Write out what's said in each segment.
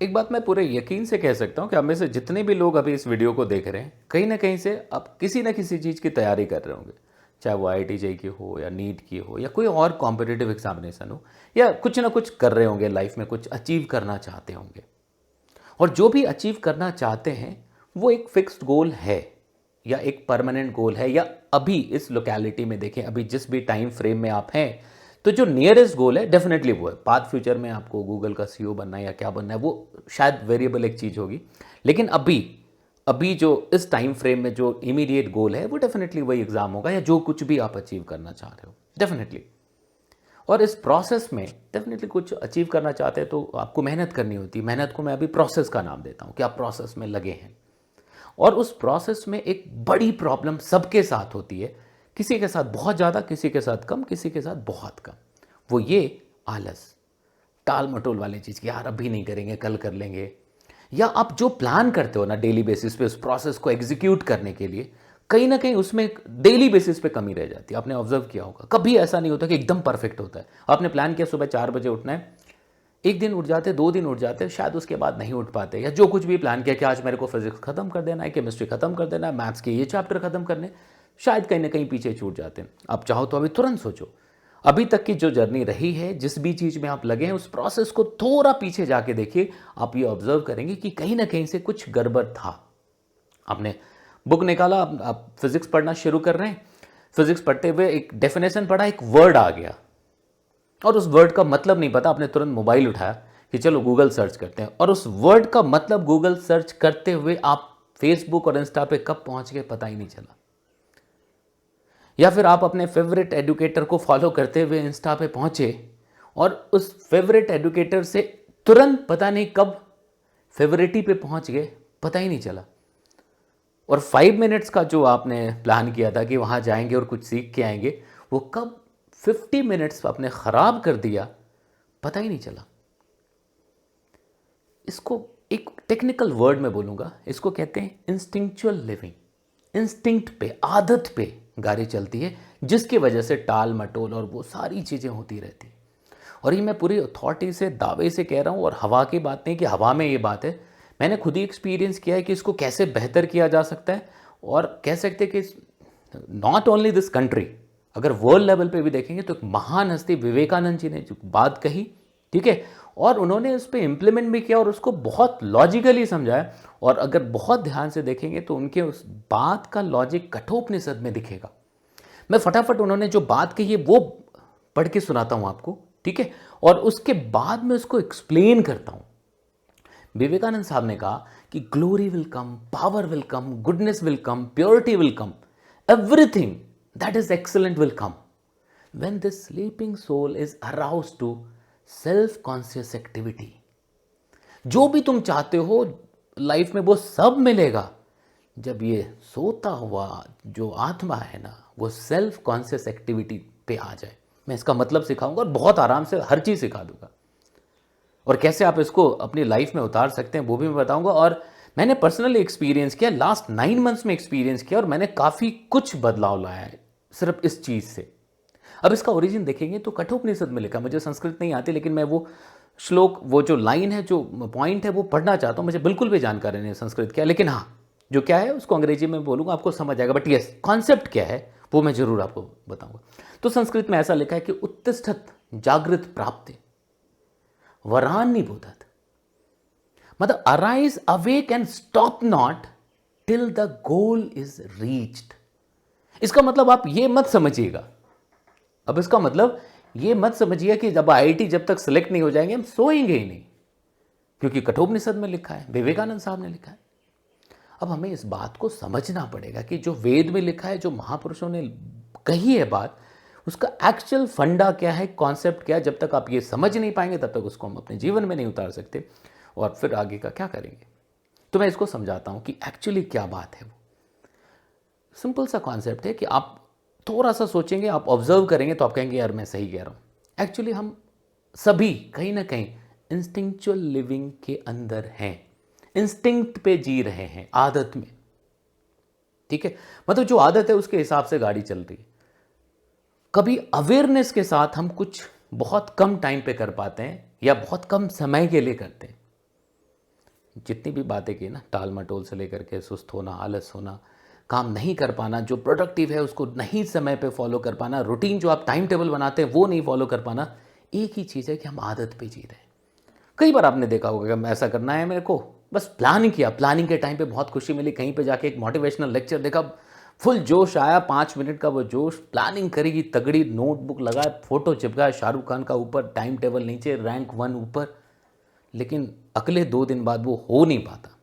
एक बात मैं पूरे यकीन से कह सकता हूँ कि हम में से जितने भी लोग अभी इस वीडियो को देख रहे हैं, कहीं ना कहीं से अब किसी न किसी चीज़ की तैयारी कर रहे होंगे। चाहे वो IIT जेई की हो या नीट की हो या कोई और कॉम्पिटिटिव एग्जामिनेशन हो, या कुछ ना कुछ कर रहे होंगे, लाइफ में कुछ अचीव करना चाहते होंगे। और जो भी अचीव करना चाहते हैं वो एक फिक्स्ड गोल है या एक परमानेंट गोल है, या अभी इस लोकेलिटी में देखें, अभी जिस भी टाइम फ्रेम में आप हैं, तो जो नियरेस्ट गोल है डेफिनेटली वो है। पाथ फ्यूचर में आपको गूगल का CEO बनना है या क्या बनना है, वो शायद वेरिएबल एक चीज़ होगी। लेकिन अभी अभी जो इस टाइम फ्रेम में जो इमीडिएट गोल है वो डेफिनेटली वही एग्ज़ाम होगा, या जो कुछ भी आप अचीव करना चाह रहे हो डेफिनेटली। और इस प्रोसेस में डेफिनेटली कुछ अचीव करना चाहते हैं तो आपको मेहनत करनी होती है। मेहनत को मैं अभी प्रोसेस का नाम देता हूँ कि आप प्रोसेस में लगे हैं। और उस प्रोसेस में एक बड़ी प्रॉब्लम सबके साथ होती है, किसी के साथ बहुत ज़्यादा, किसी के साथ कम, किसी के साथ बहुत कम। वो ये आलस, टाल मटोल वाली चीज़ कि यार अभी नहीं करेंगे, कल कर लेंगे। या आप जो प्लान करते हो ना डेली बेसिस पे उस प्रोसेस को एग्जीक्यूट करने के लिए, कहीं ना कहीं उसमें डेली बेसिस पे कमी रह जाती है। आपने ऑब्जर्व किया होगा, कभी ऐसा नहीं होता कि एकदम परफेक्ट होता है। आपने प्लान किया सुबह 4 बजे उठना है, एक दिन उठ जाते, 2 दिन उठ जाते, शायद उसके बाद नहीं उठ पाते। या जो कुछ भी प्लान किया कि आज मेरे को फिजिक्स खत्म कर देना है, केमिस्ट्री खत्म कर देना है, मैथ्स के ये चैप्टर खत्म करने, शायद कहीं ना कहीं पीछे छूट जाते हैं। आप चाहो तो अभी तुरंत सोचो, अभी तक की जो जर्नी रही है, जिस भी चीज़ में आप लगे हैं, उस प्रोसेस को थोड़ा पीछे जाके देखिए। आप ये ऑब्जर्व करेंगे कि कहीं ना कहीं से कुछ गड़बड़ था। आपने बुक निकाला, आप फिजिक्स पढ़ना शुरू कर रहे हैं, फिजिक्स पढ़ते हुए एक डेफिनेशन पढ़ा, एक वर्ड आ गया और उस वर्ड का मतलब नहीं पता। आपने तुरंत मोबाइल उठाया कि चलो गूगल सर्च करते हैं, और उस वर्ड का मतलब गूगल सर्च करते हुए आप फेसबुक और इंस्टा पे कब पहुंच गए पता ही नहीं चला। या फिर आप अपने फेवरेट एडुकेटर को फॉलो करते हुए इंस्टा पे पहुंचे और उस फेवरेट एडुकेटर से तुरंत पता नहीं कब फेवरेटी पे पहुंच गए, पता ही नहीं चला। और 5 मिनट्स का जो आपने प्लान किया था कि वहां जाएंगे और कुछ सीख के आएंगे, वो कब 50 मिनट्स आपने खराब कर दिया, पता ही नहीं चला। इसको एक टेक्निकल वर्ड में बोलूंगा, इसको कहते हैं इंस्टिंक्चुअल लिविंग। इंस्टिंक्ट पे, आदत पे गाड़ी चलती है, जिसकी वजह से टाल मटोल और वो सारी चीज़ें होती रहती हैं। और ये मैं पूरी अथॉरिटी से, दावे से कह रहा हूँ, और हवा की बात नहीं कि हवा में ये बात है। मैंने खुद ही एक्सपीरियंस किया है कि इसको कैसे बेहतर किया जा सकता है। और कह सकते हैं कि नॉट ओनली दिस कंट्री, अगर वर्ल्ड लेवल पे भी देखेंगे तो एक महान हस्ती विवेकानंद जी ने जो बात कही, ठीक है, और उन्होंने उस पर इम्प्लीमेंट भी किया और उसको बहुत लॉजिकली समझाया। और अगर बहुत ध्यान से देखेंगे तो उनके उस बात का लॉजिक कठोपनिषद में दिखेगा। मैं फटाफट उन्होंने जो बात कही है वो पढ़ के सुनाता हूं आपको, ठीक है, और उसके बाद में उसको एक्सप्लेन करता हूं। विवेकानंद साहब ने कहा कि glory will come, power will come, goodness will come, purity will come, everything that is excellent will come when this sleeping soul is aroused to self conscious activity। जो भी तुम चाहते हो लाइफ में वो सब मिलेगा जब ये सोता हुआ जो आत्मा है ना, वो सेल्फ कॉन्शियस एक्टिविटी पे आ जाए। मैं इसका मतलब सिखाऊंगा और बहुत आराम से हर चीज़ सिखा दूंगा, और कैसे आप इसको अपनी लाइफ में उतार सकते हैं वो भी मैं बताऊंगा। और मैंने पर्सनली एक्सपीरियंस किया, लास्ट 9 मंथ्स में एक्सपीरियंस किया, और मैंने काफ़ी कुछ बदलाव लाया है सिर्फ इस चीज़ से। अब इसका ओरिजिन देखेंगे तो कठोपनिषद में लिखा, मुझे संस्कृत नहीं आती, लेकिन मैं वो श्लोक, वो जो लाइन है, जो पॉइंट है, वो पढ़ना चाहता हूँ। मुझे बिल्कुल भी जानकारी नहीं है संस्कृत क्या, लेकिन हाँ, जो क्या है उसको अंग्रेजी में बोलूँगा, आपको समझ आएगा। बट यस, कॉन्सेप्ट क्या है वो मैं जरूर आपको बताऊंगा। तो संस्कृत में ऐसा लिखा है कि उत्तिष्ठत जागृत प्राप्ति वरान्नि बोधत, मतलब arise awake and stop not till the goal is reached. इसका मतलब आप ये मत समझिएगा, अब इसका मतलब ये मत समझिए कि जब IIT जब तक सिलेक्ट नहीं हो जाएंगे हम सोएंगे ही नहीं, क्योंकि कठोपनिषद में लिखा है, विवेकानंद साहब ने लिखा है। अब हमें इस बात को समझना पड़ेगा कि जो वेद में लिखा है, जो महापुरुषों ने कही है बात, उसका एक्चुअल फंडा क्या है, कॉन्सेप्ट क्या है। जब तक आप ये समझ नहीं पाएंगे तब तक उसको हम अपने जीवन में नहीं उतार सकते, और फिर आगे का क्या करेंगे। तो मैं इसको समझाता हूं कि एक्चुअली क्या बात है। वो सिंपल सा कॉन्सेप्ट है कि आप थोड़ा सा सोचेंगे, आप ऑब्जर्व करेंगे तो आप कहेंगे यार मैं सही कह रहा हूं। एक्चुअली हम सभी कहीं ना कहीं इंस्टिंक्चुअल लिविंग के अंदर हैं, इंस्टिंक्ट पे जी रहे हैं, आदत में, ठीक है, मतलब जो आदत है उसके हिसाब से गाड़ी चल रही है। कभी अवेयरनेस के साथ हम कुछ बहुत कम टाइम पे कर पाते हैं या बहुत कम समय के लिए करते हैं, जितनी भी बातें की ना, टाल मटोल से लेकर के सुस्त होना, आलस होना, काम नहीं कर पाना, जो प्रोडक्टिव है उसको नहीं समय पे फॉलो कर पाना, रूटीन जो आप टाइम टेबल बनाते हैं वो नहीं फॉलो कर पाना, एक ही चीज़ है कि हम आदत पे जी रहे हैं। कई बार आपने देखा होगा कि ऐसा करना है मेरे को, बस प्लान किया, प्लानिंग के टाइम पे बहुत खुशी मिली, कहीं पे जाके एक मोटिवेशनल लेक्चर देखा, फुल जोश आया, 5 मिनट का वो जोश, प्लानिंग करेगी तगड़ी, नोटबुक लगाए, फोटो चिपकाए शाहरुख खान का ऊपर, टाइम टेबल नीचे, रैंक 1 ऊपर, लेकिन अगले 2 दिन बाद वो हो नहीं पाता।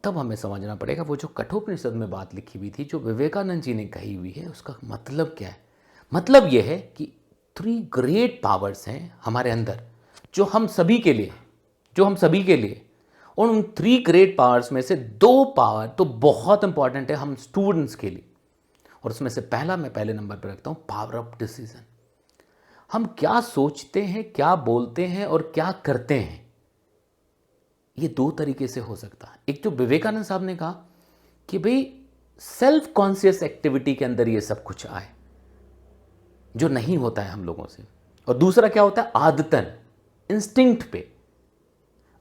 तब हमें समझना पड़ेगा वो जो कठोपनिषद में बात लिखी हुई थी, जो विवेकानंद जी ने कही हुई है, उसका मतलब क्या है। मतलब यह है कि 3 ग्रेट पावर्स हैं हमारे अंदर, जो हम सभी के लिए, जो हम सभी के लिए, और उन 3 ग्रेट पावर्स में से 2 पावर तो बहुत इंपॉर्टेंट है हम स्टूडेंट्स के लिए, और उसमें से पहला मैं पहले नंबर पर रखता हूं पावर ऑफ डिसीजन। हम क्या सोचते हैं, क्या बोलते हैं और क्या करते हैं, ये 2 तरीके से हो सकता है। एक तो विवेकानंद साहब ने कहा कि भाई सेल्फ कॉन्शियस एक्टिविटी के अंदर ये सब कुछ आए, जो नहीं होता है हम लोगों से, और दूसरा क्या होता है, आदतन, इंस्टिंक्ट पे।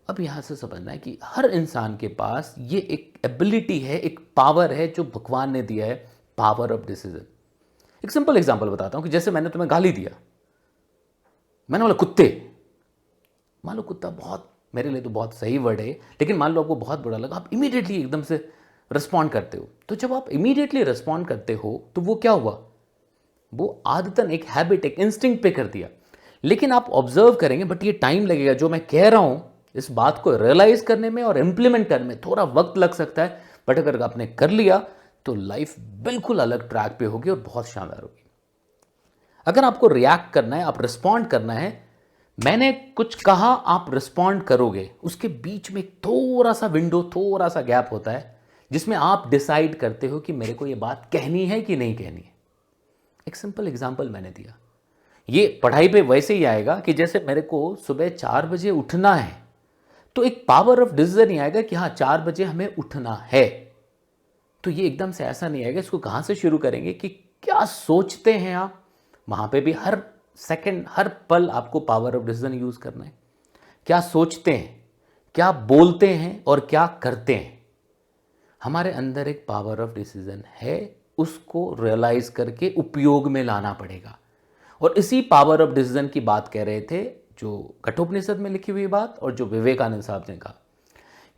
अब यहां से समझना है कि हर इंसान के पास ये एक एबिलिटी है, एक पावर है जो भगवान ने दिया है, पावर ऑफ डिसीजन। एक सिंपल एग्जांपल बताता हूं कि जैसे मैंने तुम्हें गाली दिया, मैंने बोला कुत्ते, मान लो कुत्ता बहुत, मेरे लिए तो बहुत सही वर्ड है, लेकिन मान लो आपको बहुत बुरा लगा, आप इमीडिएटली एकदम से रिस्पॉन्ड करते हो। तो जब आप इमीडिएटली रिस्पॉन्ड करते हो तो वो क्या हुआ, वो आदतन एक हैबिट, एक इंस्टिंक्ट पे कर दिया। लेकिन आप ऑब्जर्व करेंगे, बट ये टाइम लगेगा, जो मैं कह रहा हूं इस बात को रियलाइज करने में और इंप्लीमेंट करने में थोड़ा वक्त लग सकता है, बट अगर आपने कर लिया तो लाइफ बिल्कुल अलग ट्रैक पे होगी और बहुत शानदार होगी। अगर आपको रिएक्ट करना है, आप रिस्पॉन्ड करना है, मैंने कुछ कहा, आप रिस्पॉन्ड करोगे, उसके बीच में थोड़ा सा विंडो, थोड़ा सा गैप होता है, जिसमें आप डिसाइड करते हो कि मेरे को ये बात कहनी है कि नहीं कहनी है। एक सिंपल एग्जांपल मैंने दिया, ये पढ़ाई पे वैसे ही आएगा कि जैसे मेरे को सुबह 4 बजे उठना है, तो एक पावर ऑफ डिसीजन ही आएगा कि हाँ 4 बजे हमें उठना है। तो ये एकदम से ऐसा नहीं आएगा, इसको कहां से शुरू करेंगे कि क्या सोचते हैं आप, वहां पे भी हर सेकंड, हर पल आपको पावर ऑफ डिसीजन यूज करना है। क्या सोचते हैं, क्या बोलते हैं और क्या करते हैं, हमारे अंदर एक पावर ऑफ डिसीजन है, उसको रियलाइज करके उपयोग में लाना पड़ेगा। और इसी पावर ऑफ डिसीजन की बात कह रहे थे, जो कठोपनिषद में लिखी हुई बात, और जो विवेकानंद साहब ने कहा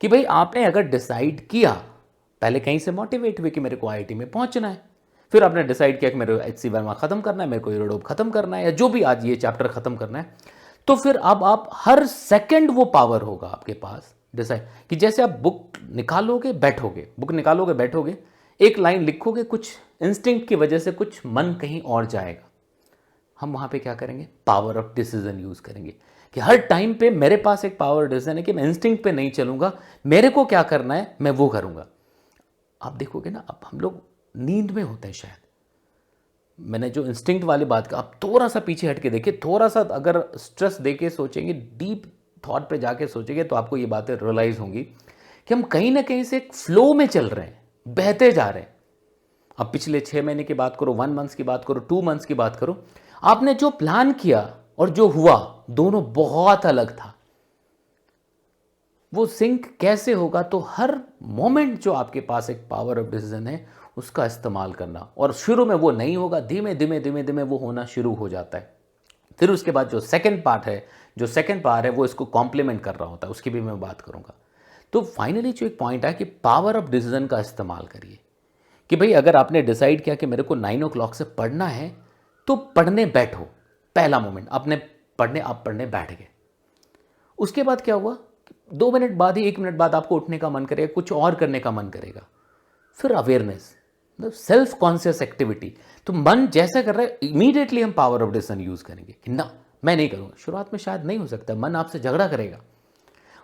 कि भाई आपने अगर डिसाइड किया, पहले कहीं से मोटिवेट हुए कि मेरे को आईआईटी में पहुंचना है, फिर आपने डिसाइड किया कि मेरे को एचसी वर्मा खत्म करना है, मेरे को यूरोप खत्म करना है, या जो भी आज ये चैप्टर खत्म करना है, तो फिर अब आप हर सेकंड वो पावर होगा आपके पास डिसाइड कि जैसे आप बुक निकालोगे बैठोगे, बुक निकालोगे बैठोगे, एक लाइन लिखोगे, कुछ इंस्टिंक्ट की वजह से कुछ मन कहीं और जाएगा, हम वहां पे क्या करेंगे, पावर ऑफ डिसीजन यूज करेंगे कि हर टाइम पे मेरे पास एक पावर डिसीजन है कि मैं इंस्टिंक्ट पे नहीं चलूंगा, मेरे को क्या करना है मैं वो करूंगा। आप देखोगे ना, अब हम लोग नींद में होते हैं शायद, मैंने जो इंस्टिंक्ट वाली बात का, आप थोड़ा सा पीछे हट के देखिए, थोड़ा सा अगर स्ट्रेस देके सोचेंगे, डीप थॉट पे जाके सोचेंगे, तो आपको ये बातें रियलाइज होंगी कि हम कहीं ना कहीं से एक फ्लो में चल रहे हैं, बहते जा रहे हैं। अब पिछले 6 महीने की बात करो, 1 मंथ की बात करो, 2 मंथ्स की बात करो, आपने जो प्लान किया और जो हुआ दोनों बहुत अलग था। वो सिंक कैसे होगा, तो हर मोमेंट जो आपके पास एक पावर ऑफ डिसीजन है उसका इस्तेमाल करना, और शुरू में वो नहीं होगा, धीमे धीमे धीमे धीमे वो होना शुरू हो जाता है। फिर उसके बाद जो सेकंड पार्ट है, जो सेकंड पार्ट है वो इसको कॉम्प्लीमेंट कर रहा होता है, उसकी भी मैं बात करूंगा। तो फाइनली जो एक पॉइंट है कि पावर ऑफ डिसीजन का इस्तेमाल करिए कि भाई अगर आपने डिसाइड किया कि मेरे को 9 o'clock से पढ़ना है, तो पढ़ने बैठो। पहला मोमेंट आपने पढ़ने, आप पढ़ने बैठ गए, उसके बाद क्या हुआ, 2 मिनट बाद ही, 1 मिनट बाद आपको उठने का मन करेगा, कुछ और करने का मन करेगा। फिर अवेयरनेस, मतलब सेल्फ कॉन्शियस एक्टिविटी, तो मन जैसा कर रहा है इमीडिएटली हम पावर ऑफ डिसीजन यूज करेंगे कि ना मैं नहीं करूंगा। शुरुआत में शायद नहीं हो सकता, मन आपसे झगड़ा करेगा,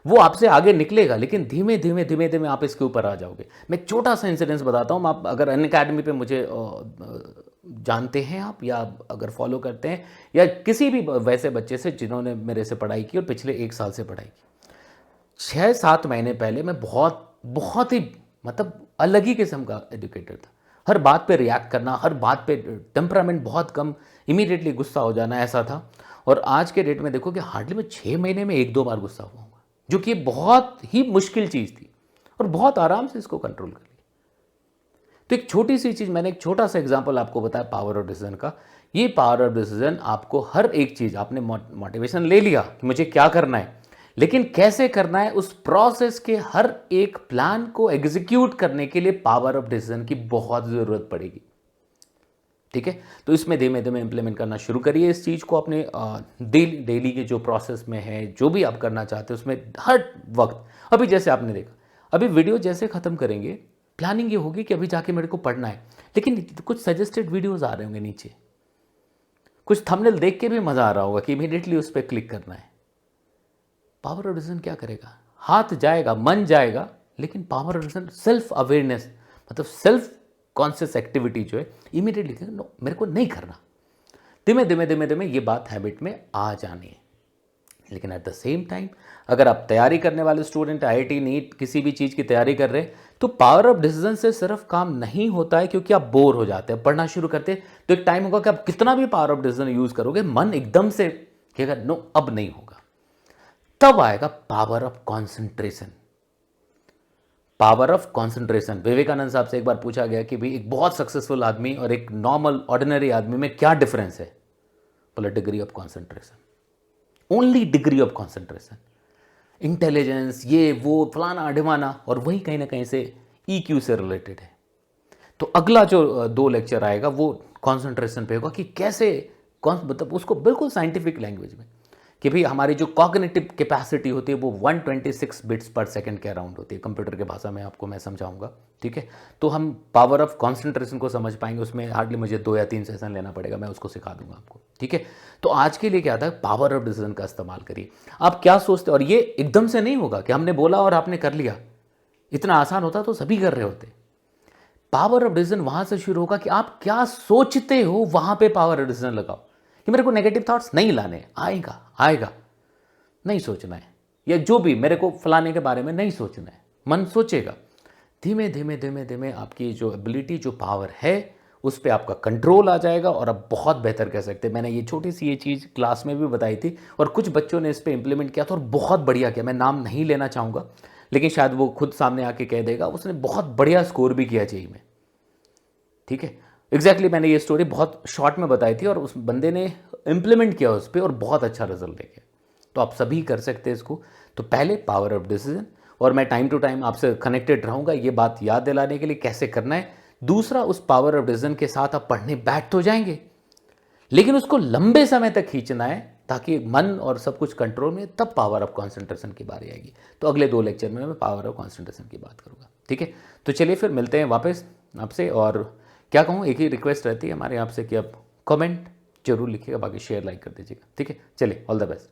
वो आपसे आगे निकलेगा, लेकिन धीमे धीमे धीमे धीमे आप इसके ऊपर आ जाओगे। मैं एक छोटा सा इंसिडेंस बताता हूँ, आप अगर अनअकैडमी पे मुझे जानते हैं आप, या अगर फॉलो करते हैं, या किसी भी वैसे बच्चे से जिन्होंने मेरे से पढ़ाई की और पिछले 1 साल से पढ़ाई की, 6-7 महीने पहले मैं बहुत ही मतलब अलग ही किस्म का एजुकेटेड था। हर बात पे रिएक्ट करना, हर बात पे टेम्परामेंट बहुत कम, इमीडिएटली गुस्सा हो जाना, ऐसा था। और आज के डेट में देखो कि हार्डली मैं 6 महीने में 1-2 बार गुस्सा हुआ हूँ। जो कि बहुत ही मुश्किल चीज़ थी, और बहुत आराम से इसको कंट्रोल कर लिया। तो एक छोटी सी चीज़, मैंने एक छोटा सा एग्जांपल आपको बताया पावर ऑफ डिसीजन का। ये पावर ऑफ डिसीजन आपको हर एक चीज़, आपने मोटिवेशन ले लिया कि मुझे क्या करना है, लेकिन कैसे करना है, उस प्रोसेस के हर एक प्लान को एग्जीक्यूट करने के लिए पावर ऑफ डिसीजन की बहुत ज़रूरत पड़ेगी। ठीक है, तो इसमें धीमे धीमे इंप्लीमेंट करना शुरू करिए इस चीज़ को अपने डेली के जो प्रोसेस में है, जो भी आप करना चाहते हैं उसमें हर वक्त। अभी जैसे आपने देखा, अभी वीडियो जैसे ख़त्म करेंगे, प्लानिंग ये होगी कि अभी जाके मेरे को पढ़ना है, लेकिन कुछ सजेस्टेड वीडियोस आ रहे होंगे नीचे, कुछ थंबनेल देख के भी मज़ा आ रहा होगा कि इमीडिएटली उस पर क्लिक करना है। पावर ऑफ डिसीजन क्या करेगा, हाथ जाएगा, मन जाएगा, लेकिन power of decision self awareness, मतलब सेल्फ कॉन्शियस एक्टिविटी जो है, इमीडिएटली नो मेरे को नहीं करना। धीमे धीमे धीमे धीमे ये बात हैबिट में आ जानी है। लेकिन एट द सेम टाइम अगर आप तैयारी करने वाले स्टूडेंट, आईआईटी नीट किसी भी चीज़ की तैयारी कर रहे हैं, तो पावर ऑफ डिसीजन से सिर्फ काम नहीं होता है, क्योंकि आप बोर हो जाते हैं, पढ़ना शुरू करते हैं तो एक टाइम होगा कि आप कितना भी पावर ऑफ डिसीजन यूज करोगे, मन एकदम से कहेगा नो अब नहीं होगा। तब आएगा power of concentration. Power of concentration, Vivekananda साहब से एक बार पूछा गया कि भाई एक बहुत सक्सेसफुल आदमी और एक नॉर्मल ऑर्डिनरी आदमी में क्या डिफरेंस है, बोला degree of concentration, only degree of concentration. Intelligence ये वो फलाना ढिमाना, और वही कहीं ना कहीं से ईक्यू से रिलेटेड है। तो अगला जो 2 लेक्चर आएगा वो कॉन्सेंट्रेशन पे होगा कि कैसे मतलब उसको बिल्कुल साइंटिफिक लैंग्वेज में कि भाई हमारी जो कॉग्निटिव कैपेसिटी होती है वो 126 बिट्स पर सेकंड के अराउंड होती है, कंप्यूटर के भाषा में आपको मैं समझाऊंगा। ठीक है, तो हम पावर ऑफ कॉन्सेंट्रेशन को समझ पाएंगे, उसमें हार्डली मुझे 2 या 3 सेशन लेना पड़ेगा, मैं उसको सिखा दूंगा आपको। ठीक है, तो आज के लिए क्या था, पावर ऑफ डिसीजन का इस्तेमाल करिए। आप क्या सोचते, और ये एकदम से नहीं होगा कि हमने बोला और आपने कर लिया, इतना आसान होता तो सभी कर रहे होते। पावर ऑफ डिसीजन वहां से शुरू होगा कि आप क्या सोचते हो, वहां पे पावर ऑफ डिसीजन लगाओ कि मेरे को नेगेटिव थॉट्स नहीं लाने, आएगा आएगा, नहीं सोचना है, या जो भी मेरे को फलाने के बारे में नहीं सोचना है, मन सोचेगा। धीमे धीमे धीमे धीमे आपकी जो एबिलिटी, जो पावर है, उस पर आपका कंट्रोल आ जाएगा और आप बहुत बेहतर कह सकते हैं। मैंने ये छोटी सी ये चीज़ क्लास में भी बताई थी और कुछ बच्चों ने इस पर इंप्लीमेंट किया था और बहुत बढ़िया किया। मैं नाम नहीं लेना चाहूँगा, लेकिन शायद वो खुद सामने आके कह देगा, उसने बहुत बढ़िया स्कोर भी किया जेईई में। ठीक है, एग्जैक्टली मैंने ये स्टोरी बहुत शॉर्ट में बताई थी और उस बंदे ने इम्प्लीमेंट किया उस पर और बहुत अच्छा रिजल्ट लेके। तो आप सभी कर सकते हैं इसको। तो पहले पावर ऑफ डिसीजन, और मैं टाइम टू टाइम आपसे कनेक्टेड रहूँगा ये बात याद दिलाने के लिए कैसे करना है। दूसरा, उस पावर ऑफ डिसीजन के साथ आप पढ़ने बैठ तो जाएंगे, लेकिन उसको लंबे समय तक खींचना है ताकि मन और सब कुछ कंट्रोल में, तब पावर ऑफ कॉन्सेंट्रेशन की बारी आएगी। तो अगले 2 लेक्चर में मैं पावर ऑफ कॉन्सेंट्रेशन की बात करूँगा। ठीक है, तो चलिए फिर मिलते हैं वापस आपसे। और क्या कहूँ, एक ही रिक्वेस्ट रहती है हमारे आपसे कि आप कमेंट जरूर लिखिएगा, बाकी शेयर लाइक कर दीजिएगा। ठीक है, चलिए, ऑल द बेस्ट।